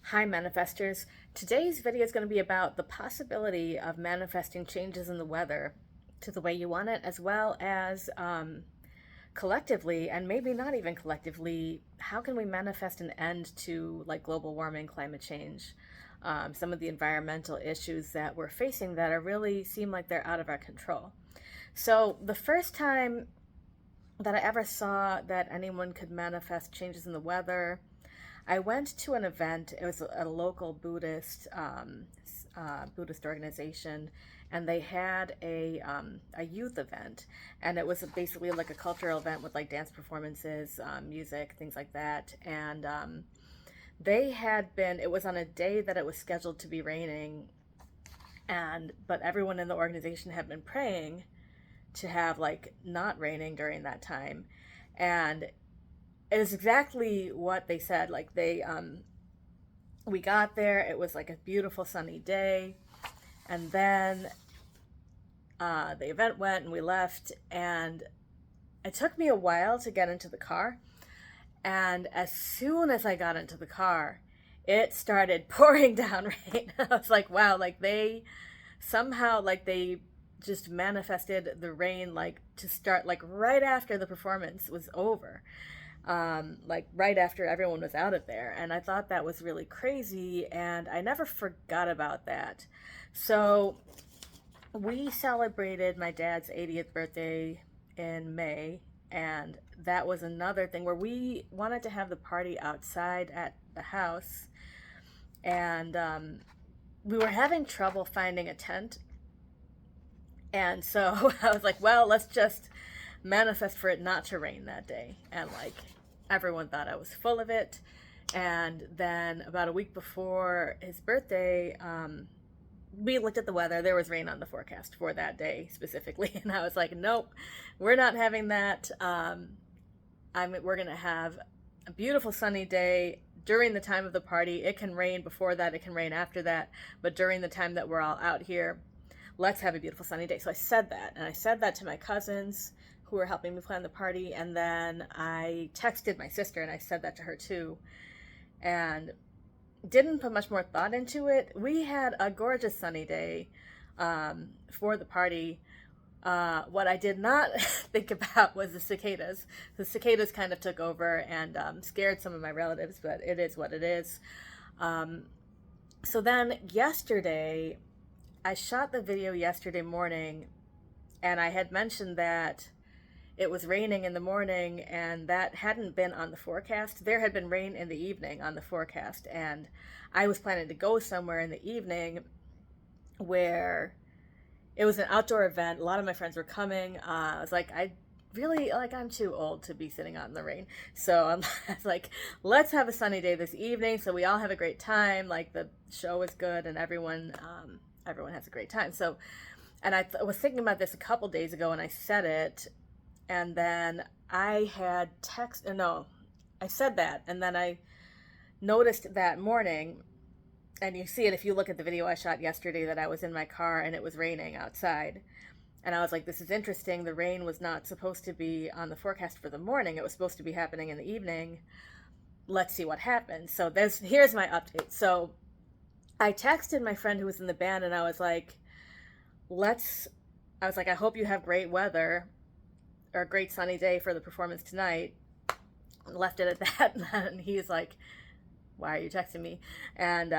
Hi manifestors. Today's video is going to be about the possibility of manifesting changes in the weather to the way you want it, as well as collectively, and maybe not even collectively, how can we manifest an end to like global warming, climate change, some of the environmental issues that we're facing that are really seem like they're out of our control. So the first time that I ever saw that anyone could manifest changes in the weather, I went to an event. It was a local Buddhist organization, and they had a youth event, and it was basically like a cultural event with like dance performances, music, things like that. And they had been. It was on a day that it was scheduled to be raining, and but everyone in the organization had been praying to have like not raining during that time, and it is exactly what they said. Like we got there, it was like a beautiful sunny day, and then the event went and we left, and it took me a while to get into the car. And as soon as I got into the car, it started pouring down rain. I was like, wow, like they somehow like they just manifested the rain like to start like right after the performance was over, like right after everyone was out of there. And I thought that was really crazy, and I never forgot about that. So we celebrated my dad's 80th birthday in May, and that was another thing where we wanted to have the party outside at the house, and we were having trouble finding a tent. And so I was like, well, let's just manifest for it not to rain that day. And like everyone thought I was full of it. And then about a week before his birthday, we looked at the weather. There was rain on the forecast for that day specifically. And I was like, nope, we're not having that. We're going to have a beautiful sunny day during the time of the party. It can rain before that, it can rain after that. But during the time that we're all out here, let's have a beautiful sunny day. So I said that, and I said that to my cousins who were helping me plan the party, and then I texted my sister and I said that to her too, and didn't put much more thought into it. We had a gorgeous sunny day for the party. What I did not think about was the cicadas. The cicadas kind of took over and scared some of my relatives, but it is what it is. So then yesterday, I shot the video yesterday morning, and I had mentioned that it was raining in the morning, and that hadn't been on the forecast. There had been rain in the evening on the forecast, and I was planning to go somewhere in the evening where it was an outdoor event. A lot of my friends were coming. I was like, I'm too old to be sitting out in the rain. So I was like, let's have a sunny day this evening so we all have a great time. Like the show is good and everyone has a great time. So, and I was thinking about this a couple days ago, and I said it, and then I said that, and then I noticed that morning, and you see it if you look at the video I shot yesterday, that I was in my car and it was raining outside. And I was like, this is interesting. The rain was not supposed to be on the forecast for the morning. It was supposed to be happening in the evening. Let's see what happens. So here's my update. So I texted my friend who was in the band, and I was like, I hope you have great weather or a great sunny day for the performance tonight. Left it at that, and he's like, why are you texting me? And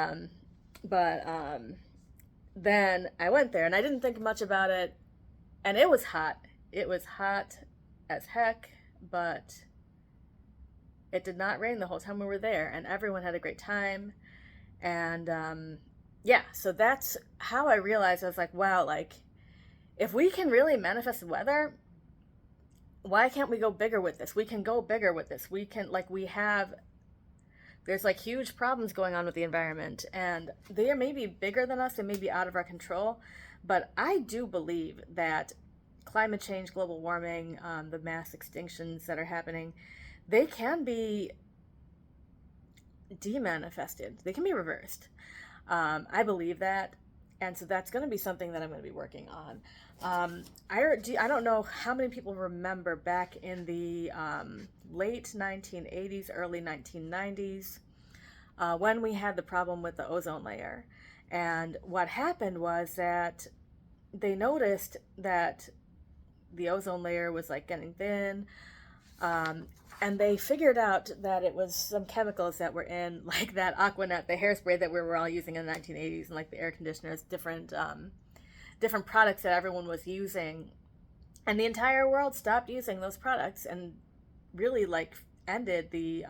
then I went there, and I didn't think much about it, and it was hot. It was hot as heck, but it did not rain the whole time we were there, and everyone had a great time. And yeah, so that's how I realized. I was like, wow, like if we can really manifest the weather, why can't we go bigger with this? We can go bigger with this. We can, like, there's like huge problems going on with the environment, and they are maybe bigger than us, they may be out of our control, but I do believe that climate change, global warming, the mass extinctions that are happening, they can be demanifested. They can be reversed. I believe that, and so that's going to be something that I'm going to be working on. I don't know how many people remember back in the late 1980s, early 1990s. when we had the problem with the ozone layer. And what happened was that they noticed that the ozone layer was like getting thin. Um, and they figured out that it was some chemicals that were in, like that Aquanet, the hairspray that we were all using in the 1980s, and like the air conditioners, different products that everyone was using, and the entire world stopped using those products and really like ended the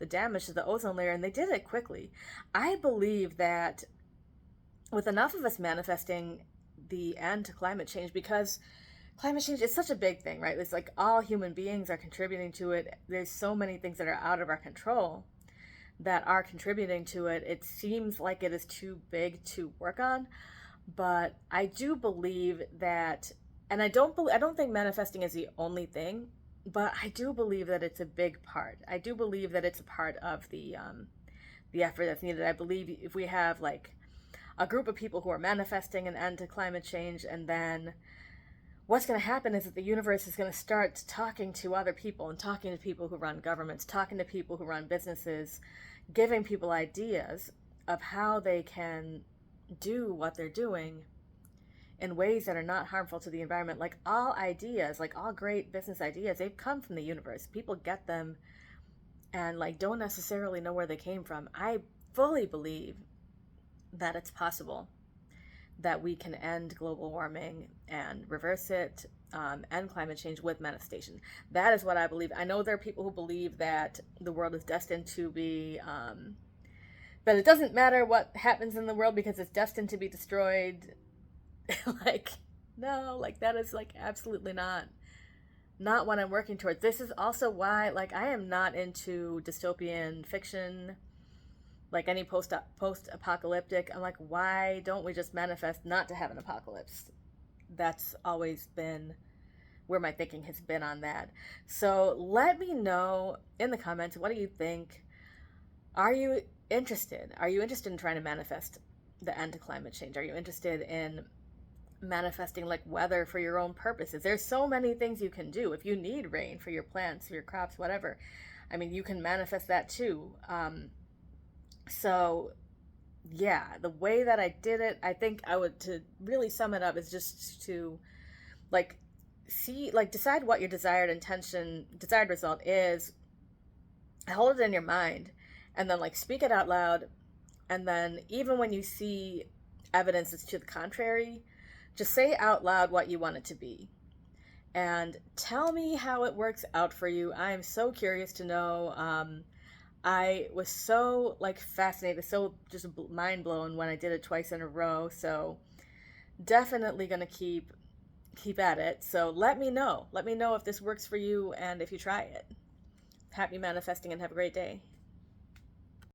damage to the ozone layer, and they did it quickly. I believe that with enough of us manifesting the end to climate change, because climate change is such a big thing, right? It's like all human beings are contributing to it. There's so many things that are out of our control that are contributing to it. It seems like it is too big to work on, but I do believe that, and I don't think manifesting is the only thing, but I do believe that it's a big part. I do believe that it's a part of the effort that's needed. I believe if we have like a group of people who are manifesting an end to climate change, and then what's going to happen is that the universe is going to start talking to other people and talking to people who run governments, talking to people who run businesses, giving people ideas of how they can do what they're doing in ways that are not harmful to the environment. Like all ideas, like all great business ideas, they've come from the universe. People get them and like don't necessarily know where they came from. I fully believe that it's possible that we can end global warming and reverse it, end climate change with manifestation. That is what I believe. I know there are people who believe that the world is destined to be, that it doesn't matter what happens in the world because it's destined to be destroyed. Like, no, like that is like absolutely not what I'm working towards. This is also why, like, I am not into dystopian fiction, like any post-apocalyptic. I'm like, why don't we just manifest not to have an apocalypse? That's always been where my thinking has been on that. So let me know in the comments, what do you think? Are you interested? Are you interested in trying to manifest the end to climate change? Are you interested in manifesting like weather for your own purposes? There's so many things you can do. If you need rain for your plants, your crops, whatever, I mean, you can manifest that too. So yeah, the way that I did it, I think I would, to really sum it up, is just to like see, like decide what your desired result is, hold it in your mind, and then like speak it out loud. And then even when you see evidence that's to the contrary, just say out loud what you want it to be and tell me how it works out for you. I am so curious to know. I was so like fascinated, so just mind blown when I did it twice in a row. So definitely gonna keep at it. So let me know. Let me know if this works for you and if you try it. Happy manifesting and have a great day.